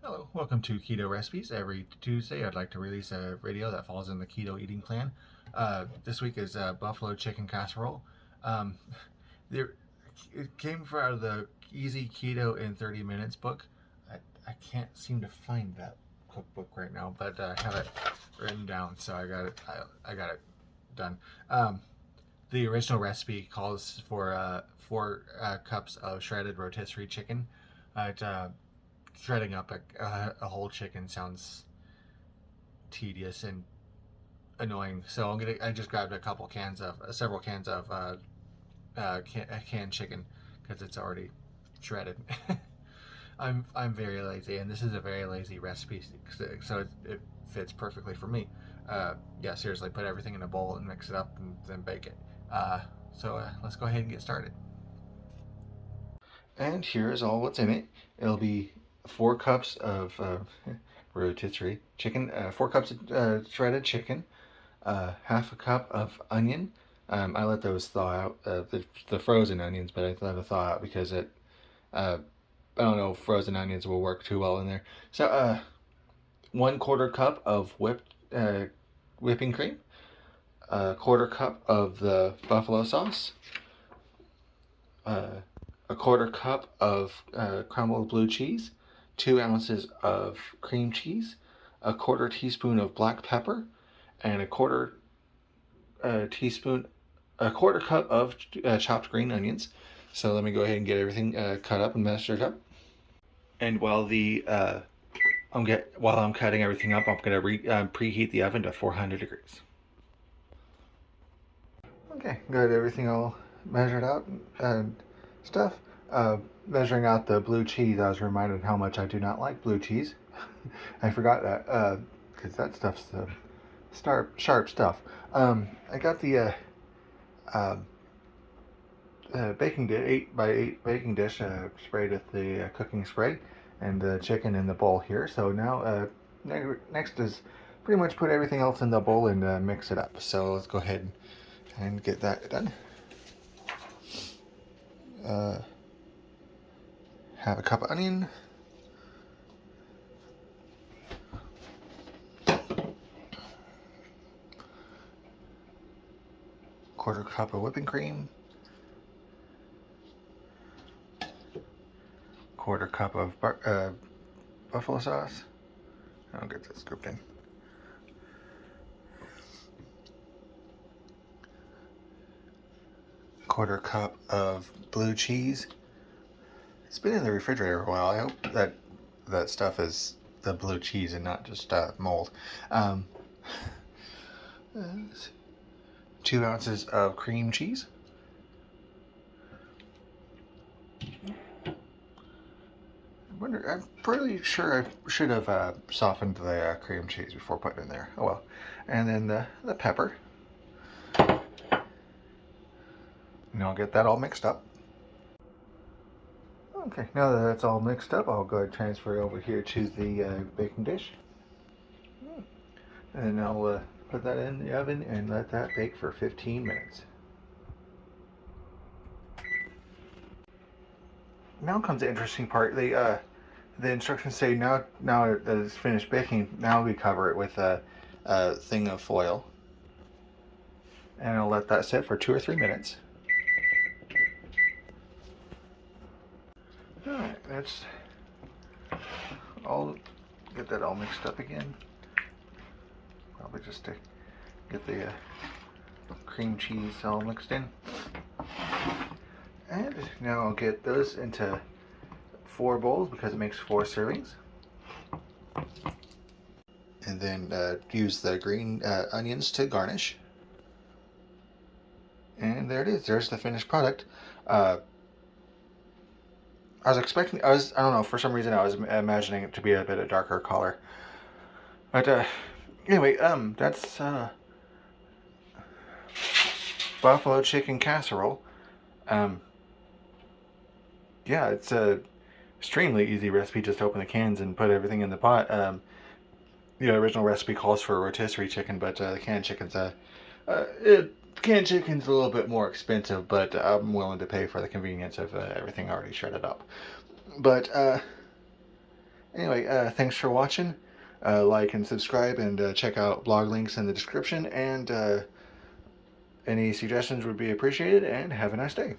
Hello, welcome to Keto Recipes. Every Tuesday, I'd like to release a video that falls in the keto eating plan. This week is buffalo chicken casserole. Um, there, it came out of the Easy Keto in 30 Minutes book. I can't seem to find that cookbook right now, but I have it written down, so I got it. I got it done. The original recipe calls for 4 cups of shredded rotisserie chicken. Shredding up a whole chicken sounds tedious and annoying. So I just grabbed several cans of canned chicken because it's already shredded. I'm very lazy, and this is a very lazy recipe, so it fits perfectly for me. Yeah, seriously, put everything in a bowl and mix it up, and then bake it. Let's go ahead and get started. And here's all what's in it. It'll be 4 cups of rotisserie chicken, 4 cups of shredded chicken, half a cup of onion. I let those thaw out, the frozen onions, but I let it thaw out because I don't know if frozen onions will work too well in there. So 1/4 cup of whipping cream, a 1/4 cup of the buffalo sauce, a 1/4 cup of crumbled blue cheese, 2 ounces of cream cheese, a 1/4 teaspoon of black pepper, and a 1/4 cup of chopped green onions. So let me go ahead and get everything cut up and measured up. And while I'm cutting everything up, I'm gonna preheat the oven to 400 degrees. Okay, got everything all measured out and stuff. Measuring out the blue cheese, I was reminded how much I do not like blue cheese. I forgot that because that stuff's sharp stuff. I got the uh, 8x8 baking dish sprayed with the cooking spray and the chicken in the bowl here. So now next is pretty much put everything else in the bowl and mix it up. So let's go ahead and get that done. Have a cup of onion. Quarter cup of whipping cream. 1/4 cup of buffalo sauce. I'll get this scooped in. Quarter cup of blue cheese. It's been in the refrigerator a while. I hope that stuff is the blue cheese and not just mold. 2 ounces of cream cheese. I'm pretty sure I should have softened the cream cheese before putting it in there. Oh well. And then the pepper. And I'll get that all mixed up. Okay, now that that's all mixed up, I'll go ahead and transfer it over here to the baking dish. And I'll put that in the oven and let that bake for 15 minutes. Now comes the interesting part. The instructions say now that it's finished baking, now we cover it with a thing of foil. And I'll let that sit for 2 or 3 minutes. Alright, that's all. Get that all mixed up again. Probably just to get the cream cheese all mixed in. And now I'll get those into 4 bowls because it makes 4 servings. And then use the green onions to garnish. And there it is. There's the finished product. I don't know, for some reason I was imagining it to be a bit of darker color. But anyway, that's buffalo chicken casserole. Yeah, it's a extremely easy recipe. Just open the cans and put everything in the pot. The original recipe calls for rotisserie chicken, but the canned chicken's canned chicken's a little bit more expensive, but I'm willing to pay for the convenience of everything already shredded up. But Anyway, thanks for watching. Like and subscribe, and check out blog links in the description. And any suggestions would be appreciated. And have a nice day.